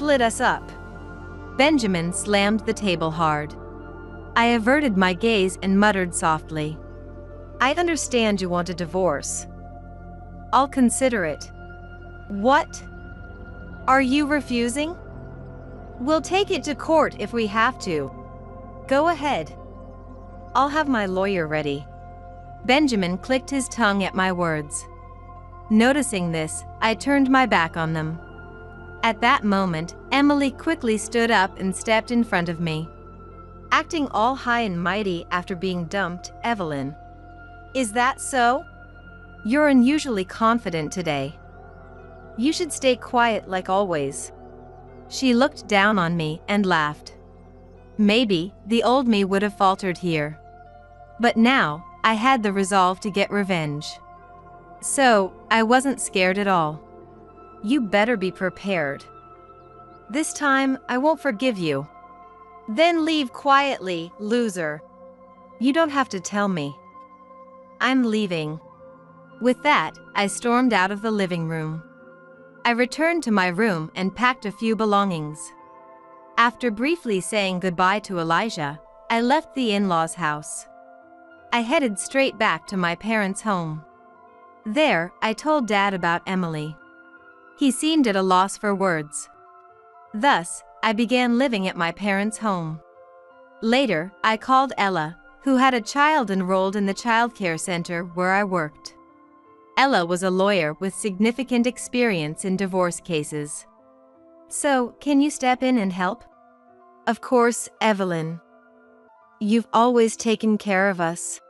split us up." Benjamin slammed the table hard. I averted my gaze and muttered softly, "I understand you want a divorce. I'll consider it." "What? Are you refusing?" "We'll take it to court if we have to." "Go ahead. I'll have my lawyer ready." Benjamin clicked his tongue at my words. Noticing this, I turned my back on them. At that moment, Emily quickly stood up and stepped in front of me. "Acting all high and mighty after being dumped, Evelyn. Is that so? You're unusually confident today. You should stay quiet like always." She looked down on me and laughed. Maybe the old me would have faltered here. But now, I had the resolve to get revenge. So, I wasn't scared at all. "You better be prepared. This time, I won't forgive you." "Then leave quietly, loser." "You don't have to tell me. I'm leaving." With that, I stormed out of the living room. I returned to my room and packed a few belongings. After briefly saying goodbye to Elijah, I left the in-laws' house. I headed straight back to my parents' home. There, I told Dad about Emily. He seemed at a loss for words. Thus, I began living at my parents' home. Later, I called Ella, who had a child enrolled in the childcare center where I worked. Ella was a lawyer with significant experience in divorce cases. "So, can you step in and help?" "Of course, Evelyn. You've always taken care of us."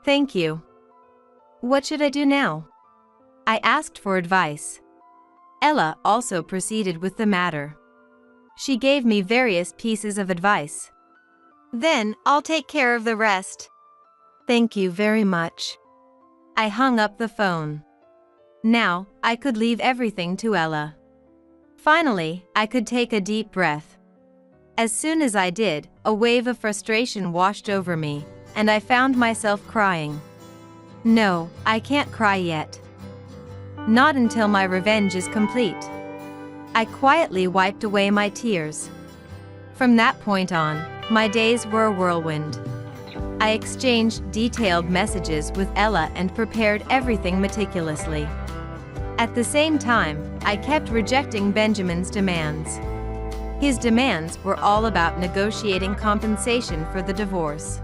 "Thank you." "What should I do now?" I asked for advice. Ella also proceeded with the matter. She gave me various pieces of advice. "Then, I'll take care of the rest." "Thank you very much." I hung up the phone. Now, I could leave everything to Ella. Finally, I could take a deep breath. As soon as I did, a wave of frustration washed over me, and I found myself crying. No, I can't cry yet. Not until my revenge is complete. I quietly wiped away my tears. From that point on, my days were a whirlwind. I exchanged detailed messages with Ella and prepared everything meticulously. At the same time, I kept rejecting Benjamin's demands. His demands were all about negotiating compensation for the divorce.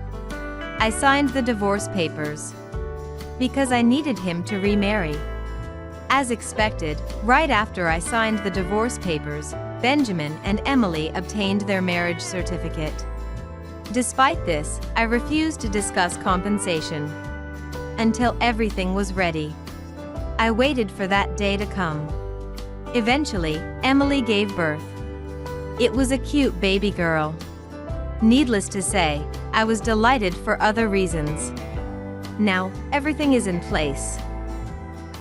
I signed the divorce papers because I needed him to remarry. As expected, right after I signed the divorce papers, Benjamin and Emily obtained their marriage certificate. Despite this, I refused to discuss compensation until everything was ready. I waited for that day to come. Eventually, Emily gave birth. It was a cute baby girl. Needless to say, I was delighted for other reasons. Now, everything is in place.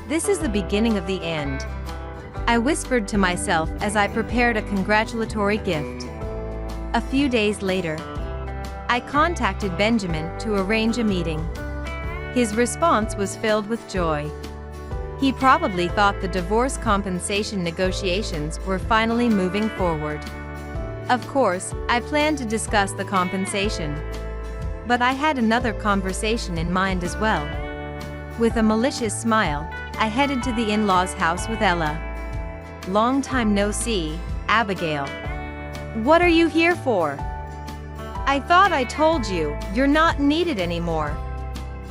This is the beginning of the end. I whispered to myself as I prepared a congratulatory gift. A few days later, I contacted Benjamin to arrange a meeting. His response was filled with joy. He probably thought the divorce compensation negotiations were finally moving forward. Of course, I planned to discuss the compensation. But I had another conversation in mind as well. With a malicious smile, I headed to the in-laws' house with Ella. "Long time no see, Abigail. What are you here for?" "I thought I told you, you're not needed anymore."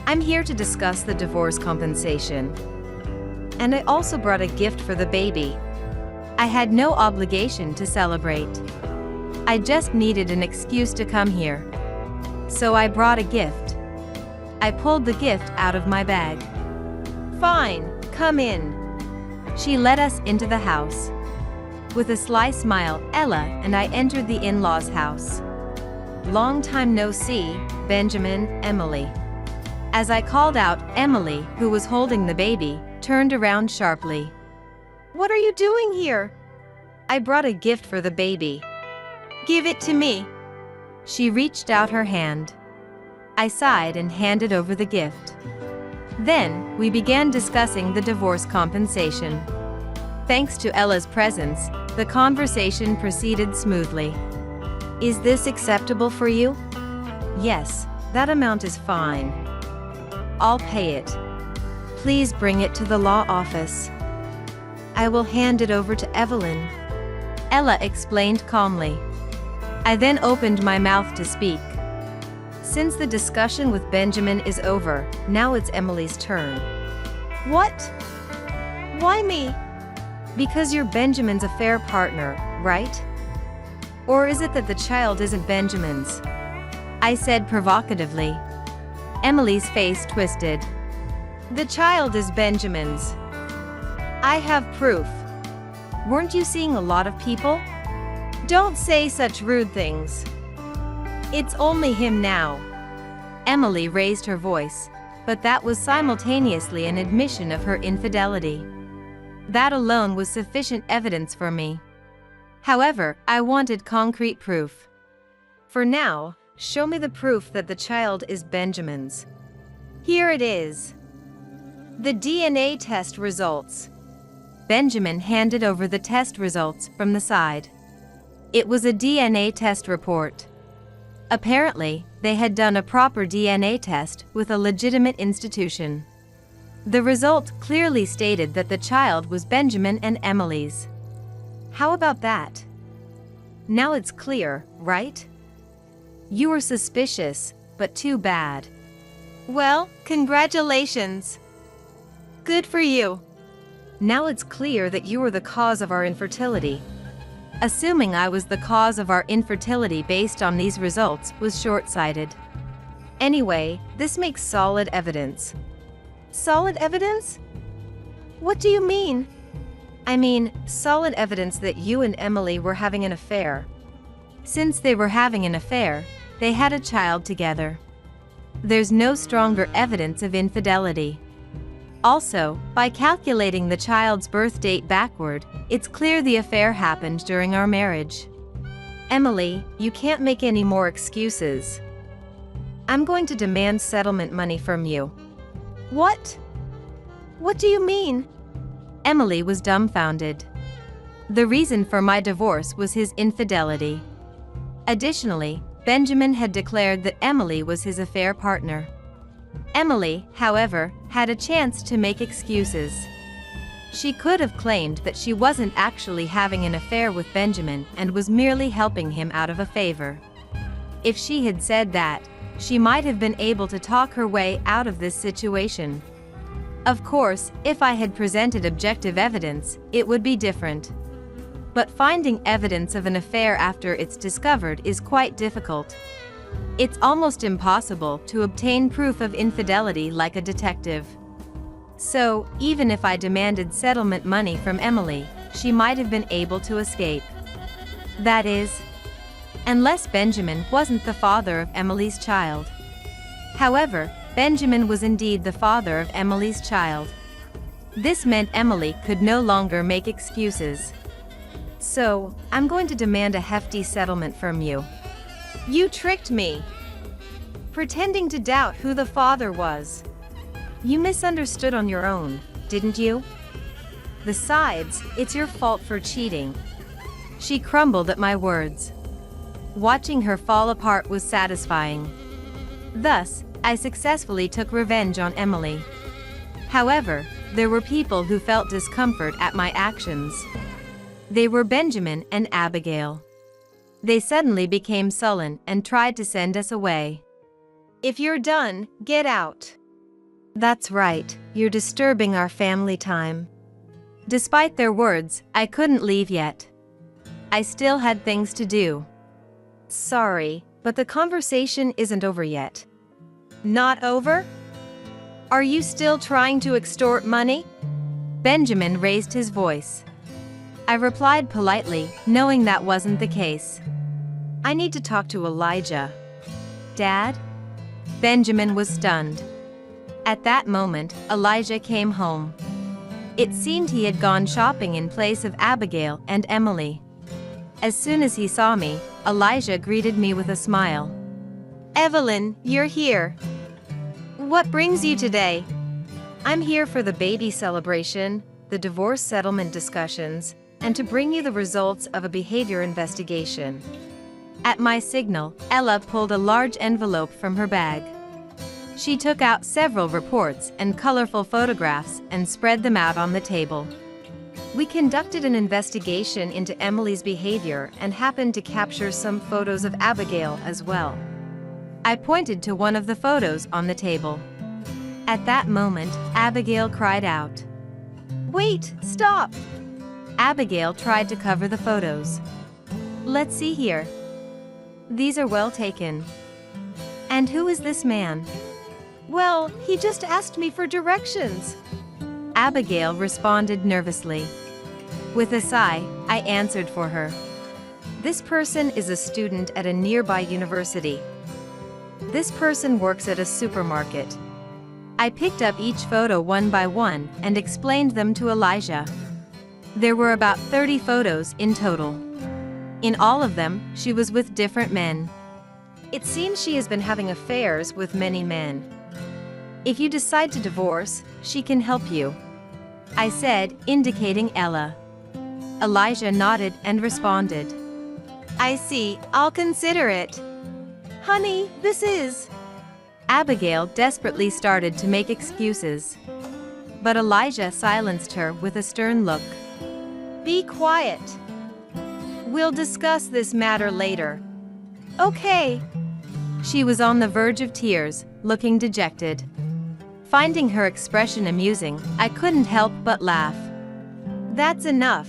"I'm here to discuss the divorce compensation. And I also brought a gift for the baby." I had no obligation to celebrate. I just needed an excuse to come here. So I brought a gift. I pulled the gift out of my bag. "Fine, come in." She led us into the house. With a sly smile, Ella and I entered the in-laws' house. "Long time no see, Benjamin, Emily." As I called out, Emily, who was holding the baby, turned around sharply. "What are you doing here?" "I brought a gift for the baby." "Give it to me." She reached out her hand. I sighed and handed over the gift. Then, we began discussing the divorce compensation. Thanks to Ella's presence, The conversation proceeded smoothly. Is this acceptable for you? Yes, that amount is fine. I'll pay it. Please bring it to the law office. I will hand it over to Evelyn. Ella explained calmly. I then opened my mouth to speak. Since the discussion with Benjamin is over, now it's Emily's turn. What? Why me? Because you're Benjamin's affair partner, right? Or is it that the child isn't Benjamin's? I said provocatively. Emily's face twisted. The child is Benjamin's. I have proof. Weren't you seeing a lot of people? Don't say such rude things. It's only him now. Emily raised her voice, but that was simultaneously an admission of her infidelity. That alone was sufficient evidence for me. However, I wanted concrete proof. For now, show me the proof that the child is Benjamin's. Here it is. The DNA test results. Benjamin handed over the test results from the side. It was a DNA test report. Apparently, they had done a proper DNA test with a legitimate institution. The result clearly stated that the child was Benjamin and Emily's. How about that? Now it's clear, right? You were suspicious, but too bad. Well, congratulations. Good for you. Now it's clear that you were the cause of our infertility. Assuming I was the cause of our infertility based on these results was short-sighted. Anyway, this makes solid evidence. Solid evidence? What do you mean? I mean, solid evidence that you and Emily were having an affair. Since they were having an affair, they had a child together. There's no stronger evidence of infidelity. Also, by calculating the child's birth date backward, it's clear the affair happened during our marriage. Emily, you can't make any more excuses. I'm going to demand settlement money from you. What? What do you mean? Emily was dumbfounded. The reason for my divorce was his infidelity. Additionally, Benjamin had declared that Emily was his affair partner. Emily, however, had a chance to make excuses. She could have claimed that she wasn't actually having an affair with Benjamin and was merely helping him out of a favor. If she had said that, she might have been able to talk her way out of this situation. Of course, if I had presented objective evidence, it would be different. But finding evidence of an affair after it's discovered is quite difficult. It's almost impossible to obtain proof of infidelity like a detective. So, even if I demanded settlement money from Emily, she might have been able to escape. That is, unless Benjamin wasn't the father of Emily's child. However, Benjamin was indeed the father of Emily's child. This meant Emily could no longer make excuses. So, I'm going to demand a hefty settlement from you. You tricked me. Pretending to doubt who the father was. You misunderstood on your own, didn't you? Besides, it's your fault for cheating. She crumbled at my words. Watching her fall apart was satisfying. Thus, I successfully took revenge on Emily. However, there were people who felt discomfort at my actions. They were Benjamin and Abigail. They suddenly became sullen and tried to send us away. If you're done, get out. That's right, you're disturbing our family time. Despite their words, I couldn't leave yet. I still had things to do. Sorry, but the conversation isn't over yet. Not over? Are you still trying to extort money? Benjamin raised his voice. I replied politely, knowing that wasn't the case. I need to talk to Elijah. Dad? Benjamin was stunned. At that moment, Elijah came home. It seemed he had gone shopping in place of Abigail and Emily. As soon as he saw me, Elijah greeted me with a smile. Evelyn, you're here. What brings you today? I'm here for the baby celebration, the divorce settlement discussions, and to bring you the results of a behavior investigation." At my signal, Ella pulled a large envelope from her bag. She took out several reports and colorful photographs and spread them out on the table. We conducted an investigation into Emily's behavior and happened to capture some photos of Abigail as well. I pointed to one of the photos on the table. At that moment, Abigail cried out, "Wait, stop!" Abigail tried to cover the photos. "Let's see here. These are well taken. And who is this man?" "Well, he just asked me for directions," Abigail responded nervously. With a sigh, I answered for her. "This person is a student at a nearby university. This person works at a supermarket." I picked up each photo one by one and explained them to Elijah. There were about 30 photos in total. In all of them, she was with different men. It seems she has been having affairs with many men. If you decide to divorce, she can help you," I said, indicating Ella. Elijah nodded and responded, "I see, I'll consider it." "Honey, this is..." Abigail desperately started to make excuses. But Elijah silenced her with a stern look. "Be quiet. We'll discuss this matter later." "Okay." She was on the verge of tears, looking dejected. Finding her expression amusing, I couldn't help but laugh. "That's enough.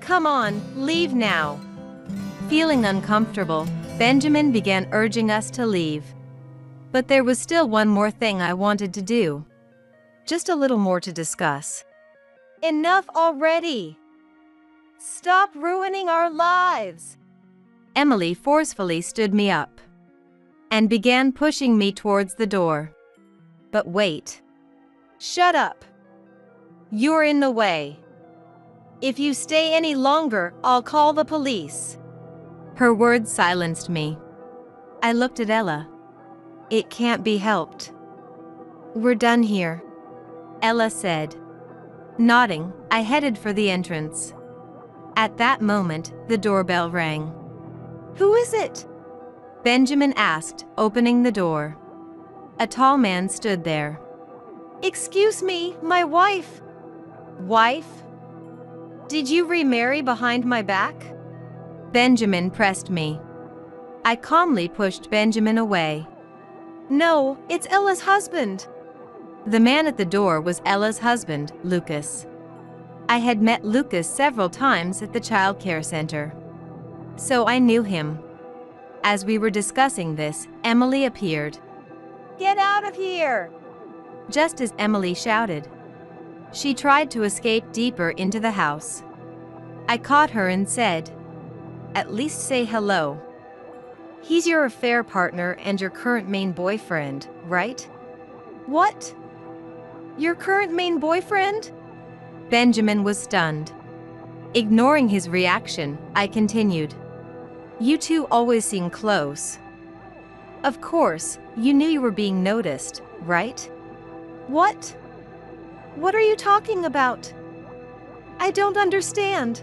Come on, leave now." Feeling uncomfortable, Benjamin began urging us to leave. But there was still one more thing I wanted to do. Just a little more to discuss. "Enough already. Stop ruining our lives." Emily forcefully stood me up and began pushing me towards the door. "But wait. Shut up. You're in the way. If you stay any longer, I'll call the police." Her words silenced me. I looked at Ella. "It can't be helped. We're done here," Ella said. Nodding, I headed for the entrance. At that moment, the doorbell rang. "Who is it?" Benjamin asked, opening the door. A tall man stood there. "Excuse me, my wife." "Wife? Did you remarry behind my back?" Benjamin pressed me. I calmly pushed Benjamin away. "No, it's Ella's husband." The man at the door was Ella's husband, Lucas. I had met Lucas several times at the child care center, so I knew him. As we were discussing this, Emily appeared. "Get out of here!" Just as Emily shouted. She tried to escape deeper into the house. I caught her and said, "At least say hello. He's your affair partner and your current main boyfriend, right?" "What? Your current main boyfriend?" Benjamin was stunned. Ignoring his reaction, I continued. "You two always seem close. Of course, you knew you were being noticed, right?" "What? What are you talking about? I don't understand."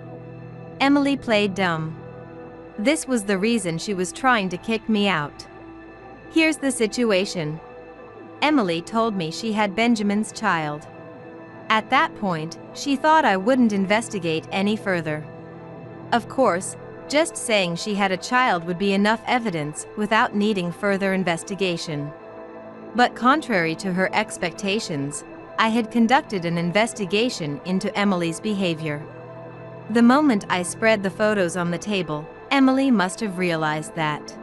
Emily played dumb. This was the reason she was trying to kick me out. Here's the situation. Emily told me she had Benjamin's child. At that point, she thought I wouldn't investigate any further. Of course, just saying she had a child would be enough evidence without needing further investigation. But contrary to her expectations, I had conducted an investigation into Emily's behavior. The moment I spread the photos on the table, Emily must have realized that.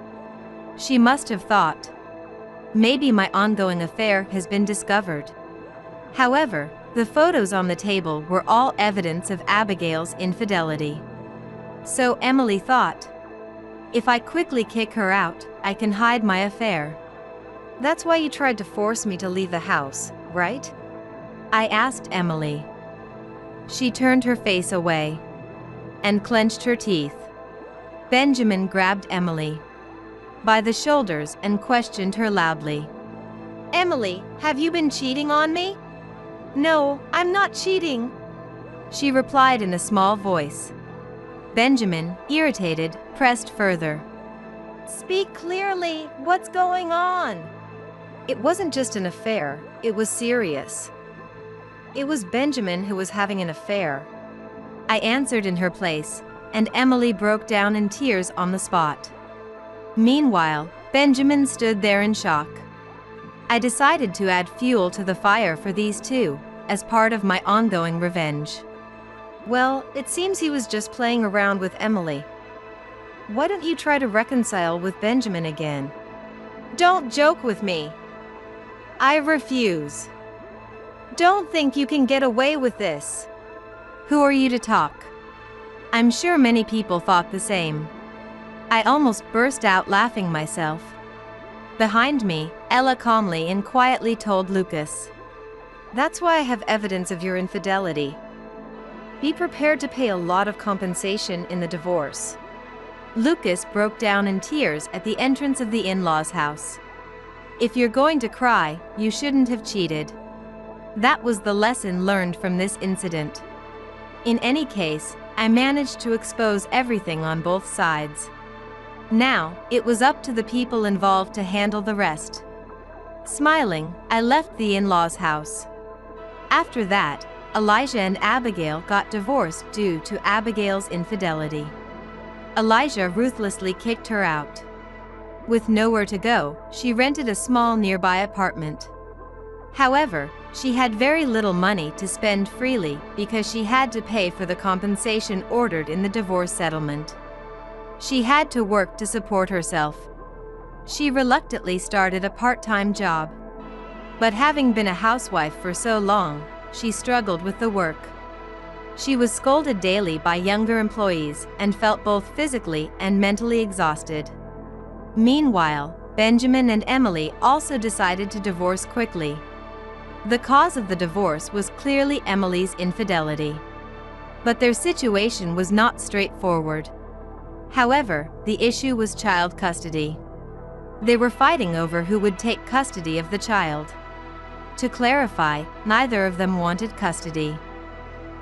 She must have thought, maybe my ongoing affair has been discovered. However, the photos on the table were all evidence of Abigail's infidelity. So Emily thought, if I quickly kick her out, I can hide my affair. "That's why you tried to force me to leave the house, right?" I asked Emily. She turned her face away and clenched her teeth. Benjamin grabbed Emily by the shoulders and questioned her loudly. "Emily, have you been cheating on me?" "No, I'm not cheating. she replied in a small voice. Benjamin, irritated, pressed further. "Speak clearly, what's going on?" It wasn't just an affair, it was serious. It was Benjamin who was having an affair. I answered in her place, and Emily broke down in tears on the spot. Meanwhile, Benjamin stood there in shock. I decided to add fuel to the fire for these two, as part of my ongoing revenge. Well, it seems he was just playing around with Emily. Why don't you try to reconcile with Benjamin again? Don't joke with me. I refuse. Don't think you can get away with this. Who are you to talk? I'm sure many people thought the same. I almost burst out laughing myself. Behind me, Ella calmly and quietly told Lucas. That's why I have evidence of your infidelity. Be prepared to pay a lot of compensation in the divorce. Lucas broke down in tears at the entrance of the in-laws' house. If you're going to cry, you shouldn't have cheated. That was the lesson learned from this incident. In any case, I managed to expose everything on both sides. Now, it was up to the people involved to handle the rest. Smiling, I left the in-laws' house. After that, Elijah and Abigail got divorced due to Abigail's infidelity. Elijah ruthlessly kicked her out. With nowhere to go, she rented a small nearby apartment. However, she had very little money to spend freely because she had to pay for the compensation ordered in the divorce settlement. She had to work to support herself. She reluctantly started a part-time job. But having been a housewife for so long, she struggled with the work. She was scolded daily by younger employees and felt both physically and mentally exhausted. Meanwhile, Benjamin and Emily also decided to divorce quickly. The cause of the divorce was clearly Emily's infidelity. But their situation was not straightforward. However, the issue was child custody. They were fighting over who would take custody of the child. To clarify, neither of them wanted custody.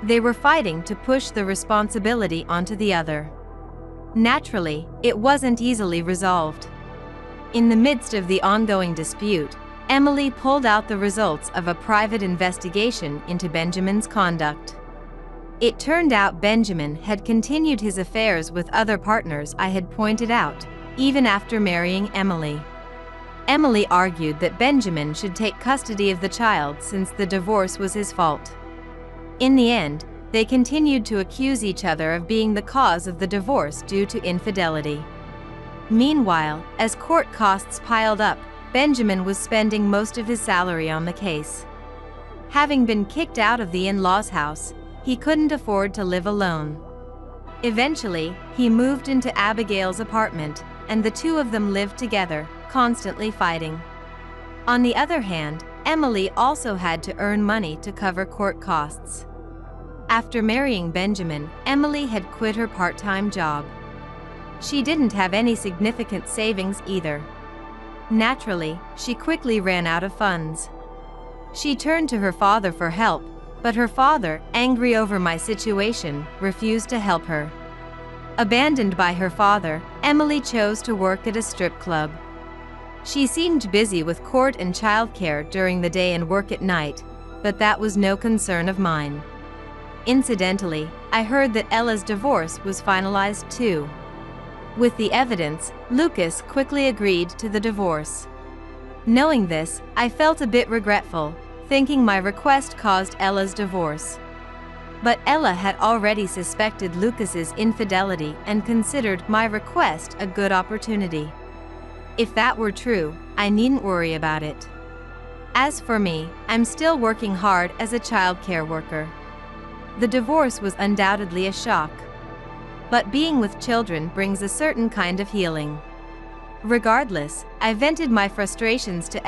They were fighting to push the responsibility onto the other. Naturally, it wasn't easily resolved. In the midst of the ongoing dispute, Emily pulled out the results of a private investigation into Benjamin's conduct. It turned out Benjamin had continued his affairs with other partners I had pointed out, even after marrying Emily. Emily argued that Benjamin should take custody of the child since the divorce was his fault. In the end, they continued to accuse each other of being the cause of the divorce due to infidelity. Meanwhile, as court costs piled up, Benjamin was spending most of his salary on the case. Having been kicked out of the in-laws' house, he couldn't afford to live alone. Eventually, he moved into Abigail's apartment, and the two of them lived together, constantly fighting. On the other hand, Emily also had to earn money to cover court costs. After marrying Benjamin, Emily had quit her part-time job. She didn't have any significant savings either. Naturally, she quickly ran out of funds. She turned to her father for help, but her father, angry over my situation, refused to help her. Abandoned by her father, Emily chose to work at a strip club. She seemed busy with court and childcare during the day and work at night, but that was no concern of mine. Incidentally, I heard that Ella's divorce was finalized too. With the evidence, Lucas quickly agreed to the divorce. Knowing this, I felt a bit regretful, thinking my request caused Ella's divorce. But Ella had already suspected Lucas's infidelity and considered my request a good opportunity. If that were true, I needn't worry about it. As for me, I'm still working hard as a childcare worker. The divorce was undoubtedly a shock. But being with children brings a certain kind of healing. Regardless, I vented my frustrations to Ella.